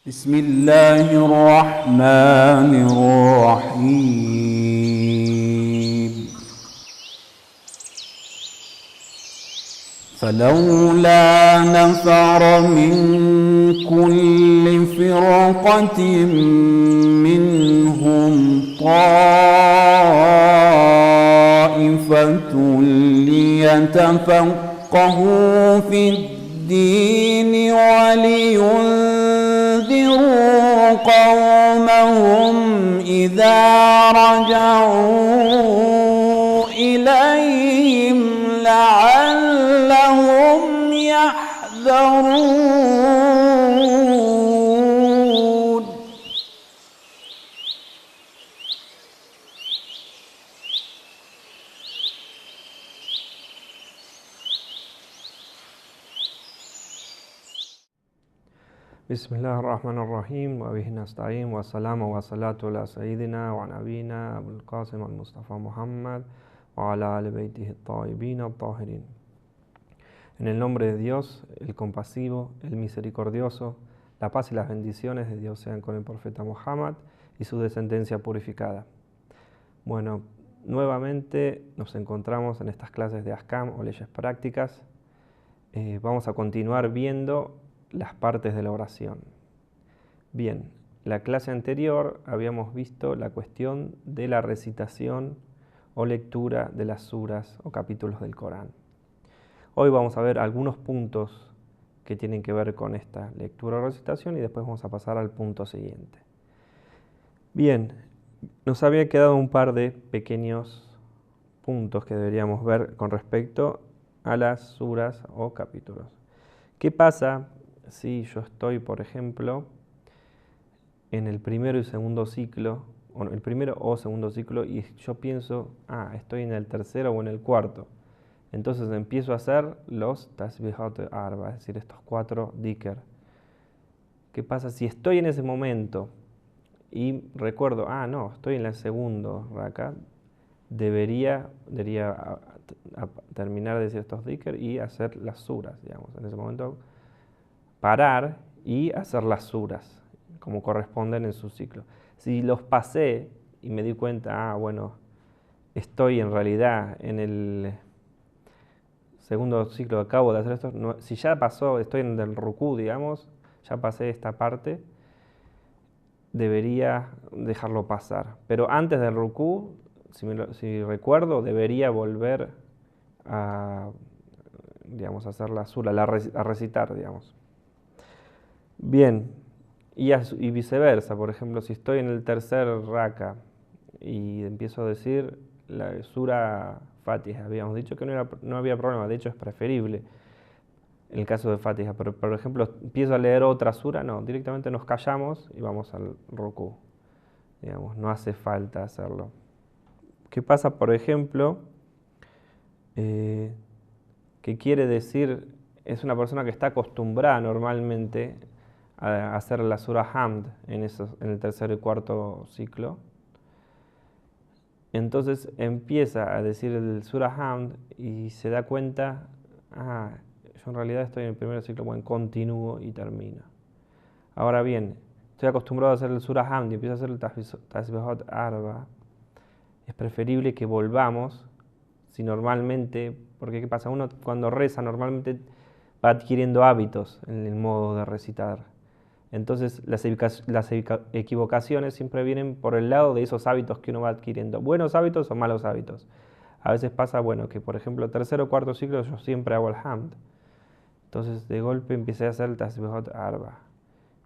بسم الله الرحمن الرحيم فلولا نفر من كل فرقة منهم طائفة ليتفقهوا في الدين ولينذروا قومهم إذا رجعوا إليهم لعلهم يحذرون. بسم الله الرحمن الرحيم وبه نستعين والسلام والصلاة على سيدنا ونبينا أبو القاسم المصطفى محمد وعلى آل بيته الطيبين الطاهرين. En el nombre de Dios, el compasivo, el misericordioso, la paz y las bendiciones de Dios sean con el profeta Muhammad y su descendencia purificada. Bueno, nuevamente nos encontramos en estas clases de Ahkam o leyes prácticas. Vamos a continuar viendo las partes de la oración. Bien, la clase anterior habíamos visto la cuestión de la recitación o lectura de las suras o capítulos del Corán. Hoy vamos a ver algunos puntos que tienen que ver con esta lectura o recitación y después vamos a pasar al punto siguiente. Bien, nos había quedado un par de pequeños puntos que deberíamos ver con respecto a las suras o capítulos. ¿Qué pasa si yo estoy, por ejemplo, en el primero y segundo ciclo, o el primero o segundo ciclo, y yo pienso, estoy en el tercero o en el cuarto? Entonces empiezo a hacer los tasbihat arba, es decir, estos 4 dhikr. ¿Qué pasa si estoy en ese momento y recuerdo, no, estoy en el segundo raka, debería terminar de decir estos dhikr y hacer las suras, digamos, en ese momento parar y hacer las suras, como corresponden en su ciclo. Si los pasé y me di cuenta, estoy en realidad en el segundo ciclo, acabo de hacer esto, si ya pasó, estoy en el rukú, digamos, ya pasé esta parte, debería dejarlo pasar. Pero antes del rukú, si recuerdo, debería volver a, digamos, hacer la sura, a recitar, digamos. Bien, y viceversa, por ejemplo, si estoy en el tercer raka y empiezo a decir la sura Fatiha, habíamos dicho que no había problema, de hecho es preferible en el caso de Fatiha, pero por ejemplo empiezo a leer otra sura, no, directamente nos callamos y vamos al rukú, digamos, no hace falta hacerlo. ¿Qué pasa, por ejemplo, que quiere decir, es una persona que está acostumbrada normalmente a hacer la sura Hamd en el tercer y cuarto ciclo? Entonces empieza a decir el sura Hamd y se da cuenta, yo en realidad estoy en el primer ciclo, continúo y termino. Ahora bien, estoy acostumbrado a hacer el sura Hamd y empiezo a hacer el tasbihat arba. Es preferible que volvamos, si normalmente, porque ¿qué pasa? Uno cuando reza normalmente va adquiriendo hábitos en el modo de recitar. Entonces las equivocaciones siempre vienen por el lado de esos hábitos que uno va adquiriendo, buenos hábitos o malos hábitos. A veces pasa, que por ejemplo tercero o cuarto ciclo yo siempre hago el hamd. Entonces de golpe empecé a hacer el tasbihat arba.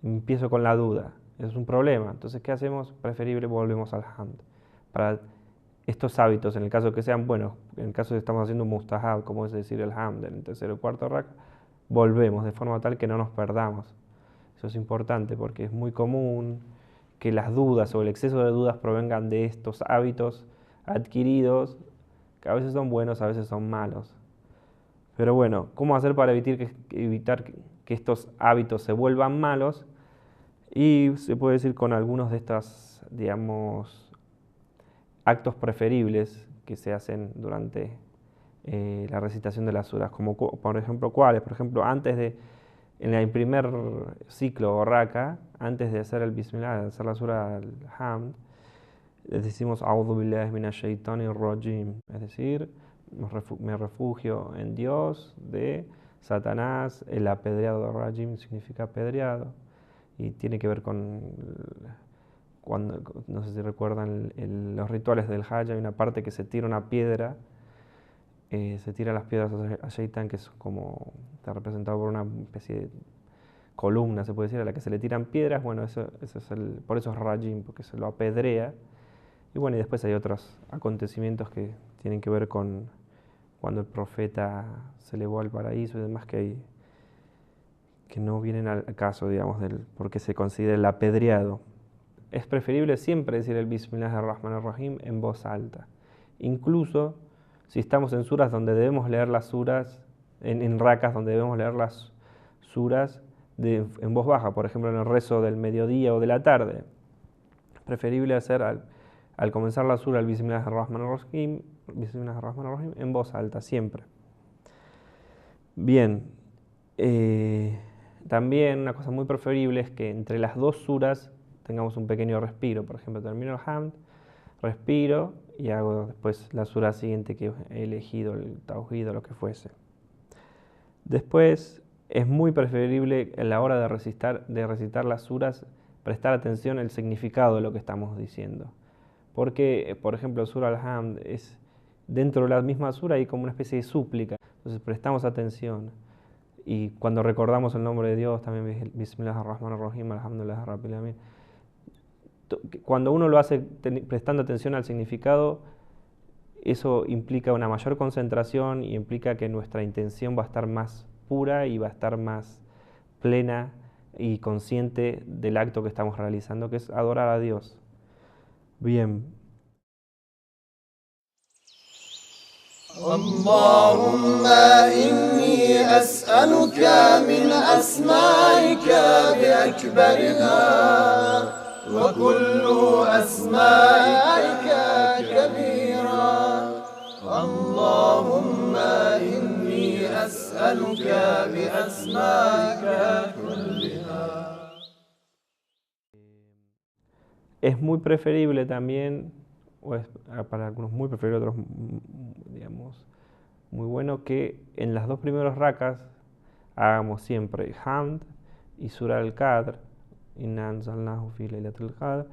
Empiezo con la duda, es un problema. Entonces ¿qué hacemos? Preferible volvemos al hamd. Para estos hábitos, en el caso que sean buenos, en el caso de que estamos haciendo un mustahab, como es decir el hamd en el tercero o cuarto raka, volvemos de forma tal que no nos perdamos. Eso es importante porque es muy común que las dudas o el exceso de dudas provengan de estos hábitos adquiridos, que a veces son buenos, a veces son malos. Pero bueno, ¿cómo hacer para evitar que estos hábitos se vuelvan malos? Y se puede decir con algunos de estos, digamos, actos preferibles que se hacen durante la recitación de las suras, como por ejemplo, ¿cuáles? Por ejemplo, antes de en el primer ciclo o raka, antes de hacer el Bismillah, de hacer la sura al-Hamd, decimos A'udhu billahi minash shaitanir rajim, es decir, me refugio en Dios de Satanás. El apedreado, rajim significa apedreado, y tiene que ver con, cuando, no sé si recuerdan los rituales del Hajj, hay una parte que se tira una piedra, se tira las piedras a Shaitán, que es como, está representado por una especie de columna, se puede decir, a la que se le tiran piedras. Bueno, eso es por eso es rajim, porque se lo apedrea. Y bueno, y después hay otros acontecimientos que tienen que ver con cuando el profeta se elevó al paraíso y demás, que no vienen al caso, digamos, porque se considera el apedreado. Es preferible siempre decir el Bismillahirrahmanirrahim en voz alta. Incluso si estamos en suras donde debemos leer las suras, en rakas donde debemos leer las suras en voz baja, por ejemplo en el rezo del mediodía o de la tarde. Es preferible hacer al comenzar la sura el Bismillahirrahmanirrahim en voz alta, siempre. Bien, también una cosa muy preferible es que entre las dos suras tengamos un pequeño respiro. Por ejemplo, termino el Hamd, respiro y hago después la sura siguiente que he elegido, el Tawhid o lo que fuese. Después es muy preferible a la hora de recitar las suras prestar atención al significado de lo que estamos diciendo. Porque, por ejemplo, Sura al-Hamd dentro de la misma sura hay como una especie de súplica. Entonces prestamos atención. Y cuando recordamos el nombre de Dios, también Bismillahirrahmanirrahim, alhamdulillah rabbil alamin. Cuando uno lo hace prestando atención al significado, eso implica una mayor concentración y implica que nuestra intención va a estar más pura y va a estar más plena y consciente del acto que estamos realizando, que es adorar a Dios. Bien. اللهم إني أسألك من أسمائك بأكبرها وكل أسمائك كبيرا اللهم إني أسألك بأسمائك كلها. Es muy preferible también, o es para algunos muy preferible, otros digamos muy bueno, que en las dos primeros rakas hagamos siempre Hamd y Sura al-Qadr, Inna anzalnahu fi laylatil qadr,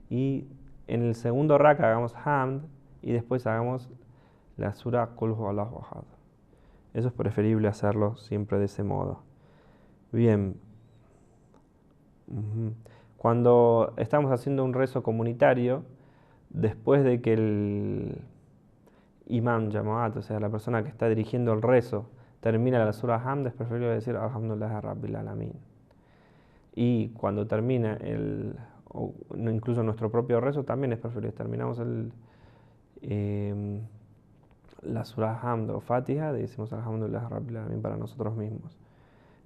y en el segundo raka hagamos Hamd y después hagamos la Sura Qul huwallahu ahad. Eso es preferible hacerlo siempre de ese modo. Bien. Cuando estamos haciendo un rezo comunitario, después de que el imam Jama'at, o sea, la persona que está dirigiendo el rezo, termina la sura Hamd, es preferible decir Alhamdulillah Rabbil Alamin. Y cuando termina incluso nuestro propio rezo, también es preferible. Terminamos la sura Hamd o Fatiha, decimos Alhamdulillah Rabbil Alamin para nosotros mismos.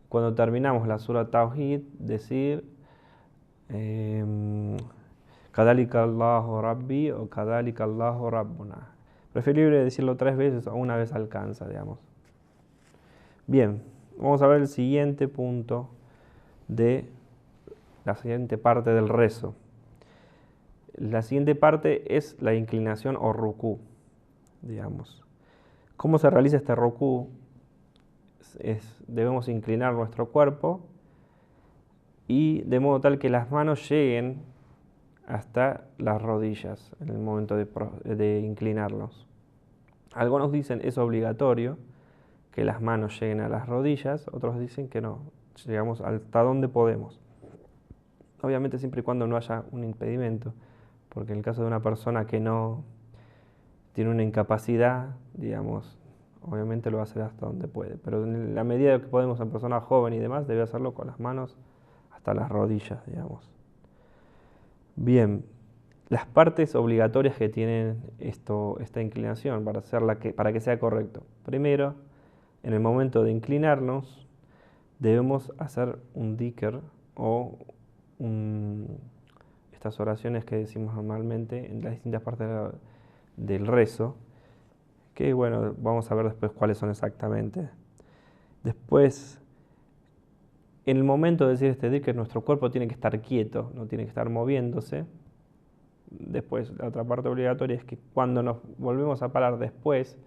Cuando terminamos la sura Tawhid, decir Kadhalika Allahu Rabbi o Kadhalika Allahu Rabbuna. Preferible decirlo 3 veces o una vez alcanza, digamos. Bien, vamos a ver el siguiente punto de la siguiente parte del rezo. La siguiente parte es la inclinación o rukú, digamos. ¿Cómo se realiza este rukú? Debemos inclinar nuestro cuerpo y de modo tal que las manos lleguen hasta las rodillas en el momento de inclinarlos. Algunos dicen es obligatorio que las manos lleguen a las rodillas, otros dicen que no, llegamos hasta donde podemos. Obviamente siempre y cuando no haya un impedimento, porque en el caso de una persona que no tiene una incapacidad, digamos, obviamente lo va a hacer hasta donde puede, pero en la medida que podemos, una persona joven y demás, debe hacerlo con las manos hasta las rodillas, digamos. Bien, las partes obligatorias que tienen esta inclinación para que sea correcto. Primero, en el momento de inclinarnos, debemos hacer un dhikr o estas oraciones que decimos normalmente en las distintas partes del rezo, que bueno, vamos a ver después cuáles son exactamente. Después, en el momento de decir este dhikr, nuestro cuerpo tiene que estar quieto, no tiene que estar moviéndose. Después, la otra parte obligatoria es que cuando nos volvemos a parar después,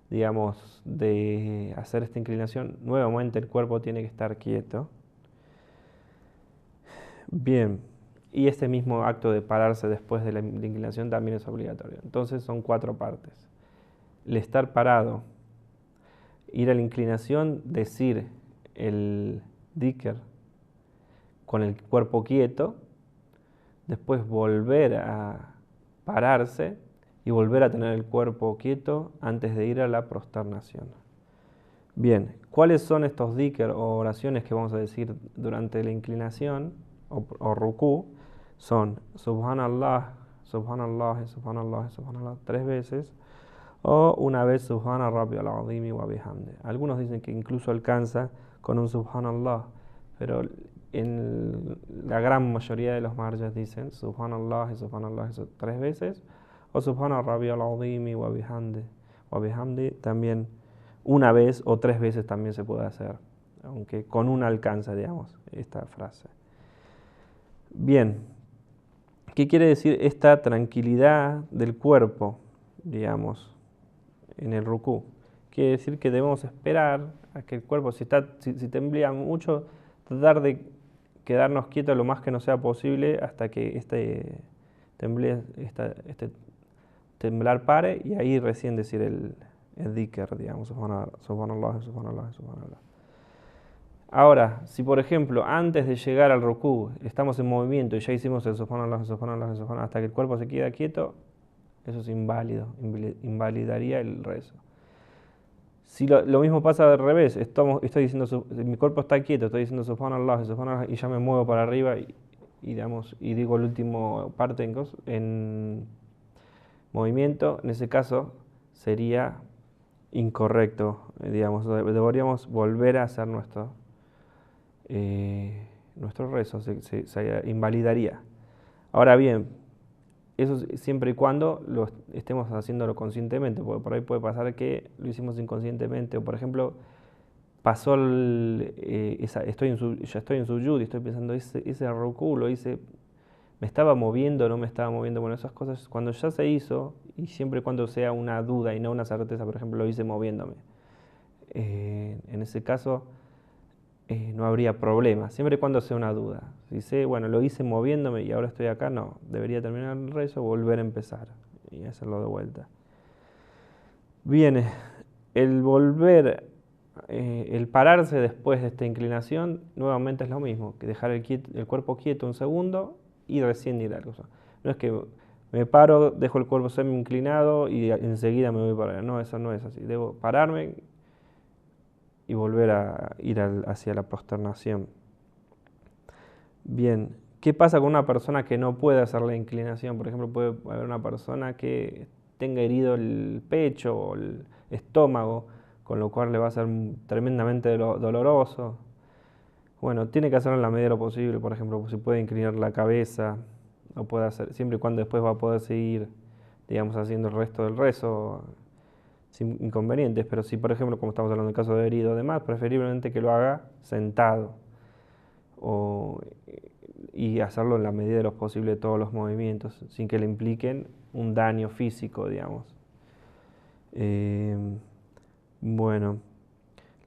digamos, de hacer esta inclinación, nuevamente el cuerpo tiene que estar quieto. Bien, y este mismo acto de pararse después de la inclinación también es obligatorio. Entonces son 4 partes. El estar parado, ir a la inclinación, decir el dhikr con el cuerpo quieto, después volver a pararse y volver a tener el cuerpo quieto antes de ir a la prosternación. Bien, ¿cuáles son estos dhikr o oraciones que vamos a decir durante la inclinación o rukú? Son Subhanallah, Subhanallah, Subhanallah, Subhanallah 3 veces o una vez Subhana Rabbiyal Azim wa bihamdi. Algunos dicen que incluso alcanza con un Subhanallah, pero en la gran mayoría de los marjas dicen Subhanallah y Subhanallah 3 veces o Subhana Rabbiyal Azim wa bihamdi también una vez o 3 veces también se puede hacer, aunque con una alcanza, digamos, esta frase. Bien, ¿qué quiere decir esta tranquilidad del cuerpo, digamos, en el rukú? Quiere decir que debemos esperar a que el cuerpo, si temblea mucho, tratar de quedarnos quietos lo más que nos sea posible hasta que este temblar pare y ahí recién decir el dhikr, digamos, subhanallah, subhanallah, subhanallah. Ahora, si por ejemplo antes de llegar al rukú estamos en movimiento y ya hicimos el subhanallah, subhanallah, subhanallah hasta que el cuerpo se queda quieto, eso es inválido, invalidaría el rezo. Si lo mismo pasa al revés, estoy diciendo, mi cuerpo está quieto, estoy diciendo subhanallah, subhanallah y ya me muevo para arriba y digo el último parte en movimiento, en ese caso sería incorrecto, digamos, deberíamos volver a hacer nuestro rezo, se invalidaría. Ahora bien, eso siempre y cuando estemos haciéndolo conscientemente, porque por ahí puede pasar que lo hicimos inconscientemente, o por ejemplo, pasó ya estoy en suyud y estoy pensando, ese rukú lo hice, me estaba moviendo, no me estaba moviendo, bueno, esas cosas, cuando ya se hizo, y siempre y cuando sea una duda y no una certeza, por ejemplo, lo hice moviéndome, en ese caso no habría problema, siempre y cuando sea una duda. Si sé, bueno, lo hice moviéndome y ahora estoy acá, no, debería terminar el rezo, volver a empezar y hacerlo de vuelta. Bien, el volver, el pararse después de esta inclinación, nuevamente es lo mismo, que dejar el cuerpo quieto un segundo y recién ir al rezo. No es que me paro, dejo el cuerpo semi inclinado y enseguida me voy para allá. No, eso no es así. Debo pararme y volver a ir hacia la prosternación. Bien, ¿qué pasa con una persona que no puede hacer la inclinación? Por ejemplo, puede haber una persona que tenga herido el pecho o el estómago, con lo cual le va a ser tremendamente doloroso. Bueno, tiene que hacerlo en la medida de lo posible. Por ejemplo, si puede inclinar la cabeza, lo puede hacer, siempre y cuando después va a poder seguir, digamos, haciendo el resto del rezo sin inconvenientes. Pero si, por ejemplo, como estamos hablando del caso de herido, además, preferiblemente que lo haga sentado y hacerlo en la medida de lo posible todos los movimientos, sin que le impliquen un daño físico, digamos. Bueno,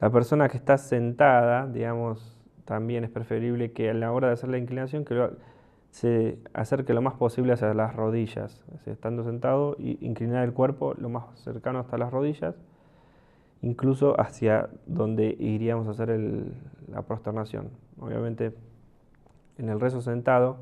la persona que está sentada, digamos, también es preferible que a la hora de hacer la inclinación se acerque lo más posible hacia las rodillas, estando sentado y inclinar el cuerpo lo más cercano hasta las rodillas, incluso hacia donde iríamos a hacer la prosternación. Obviamente, en el rezo sentado,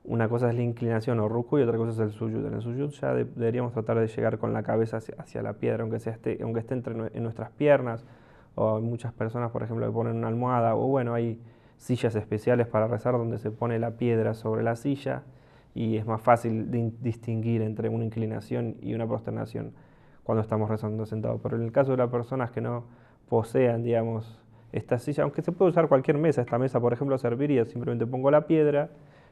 una cosa es la inclinación o rukú y otra cosa es el suyud. En el suyud ya deberíamos tratar de llegar con la cabeza hacia la piedra, aunque esté en nuestras piernas, o hay muchas personas, por ejemplo, que ponen una almohada, o bueno, hay sillas especiales para rezar donde se pone la piedra sobre la silla y es más fácil distinguir entre una inclinación y una prosternación cuando estamos rezando sentados. Pero en el caso de las personas que no posean, digamos, esta silla, aunque se puede usar cualquier mesa, esta mesa, por ejemplo, serviría, simplemente pongo la piedra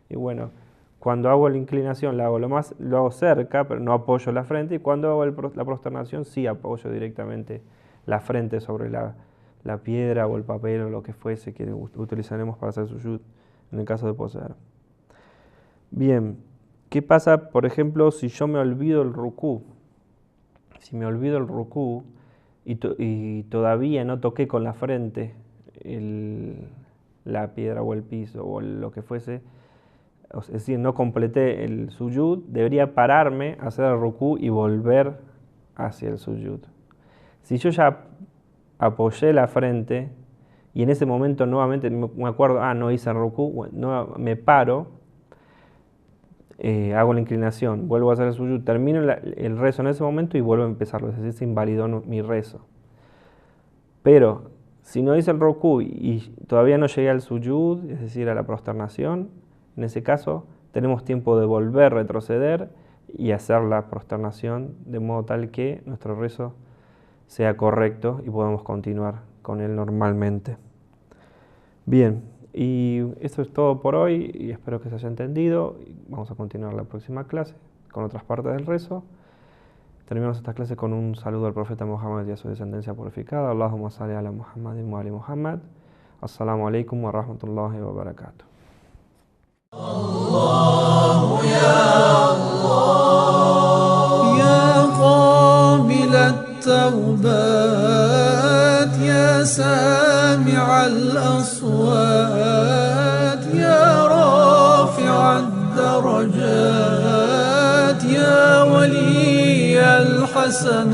y bueno, cuando hago la inclinación lo hago cerca, pero no apoyo la frente, y cuando hago la prosternación sí apoyo directamente la frente sobre la la piedra o el papel o lo que fuese que utilizaremos para hacer sujud en el caso de poseer. Bien, ¿qué pasa, por ejemplo, si yo me olvido el rukú? Si me olvido el rukú y todavía no toqué con la frente la piedra o el piso o lo que fuese, es decir, no completé el sujud, debería pararme, hacer el rukú y volver hacia el sujud. Si yo ya apoyé la frente y en ese momento nuevamente me acuerdo, no hice el rukú, me paro, hago la inclinación, vuelvo a hacer el sujud, termino el rezo en ese momento y vuelvo a empezarlo, es decir, se invalidó mi rezo. Pero si no hice el rukú y todavía no llegué al sujud, es decir, a la prosternación, en ese caso tenemos tiempo de volver, retroceder y hacer la prosternación de modo tal que nuestro rezo sea correcto y podamos continuar con él normalmente. Bien, y esto es todo por hoy y espero que se haya entendido. Vamos a continuar la próxima clase con otras partes del rezo. Terminamos esta clase con un saludo al profeta Muhammad y a su descendencia purificada. Allahumma salli ala Muhammadin wa ali Muhammad. Assalamu alaikum wa rahmatullahi wa barakatuh. الله يا الله يا قابل التوبات يا سامع الأصوات يا رافع الدرجات يا ولي الحسنات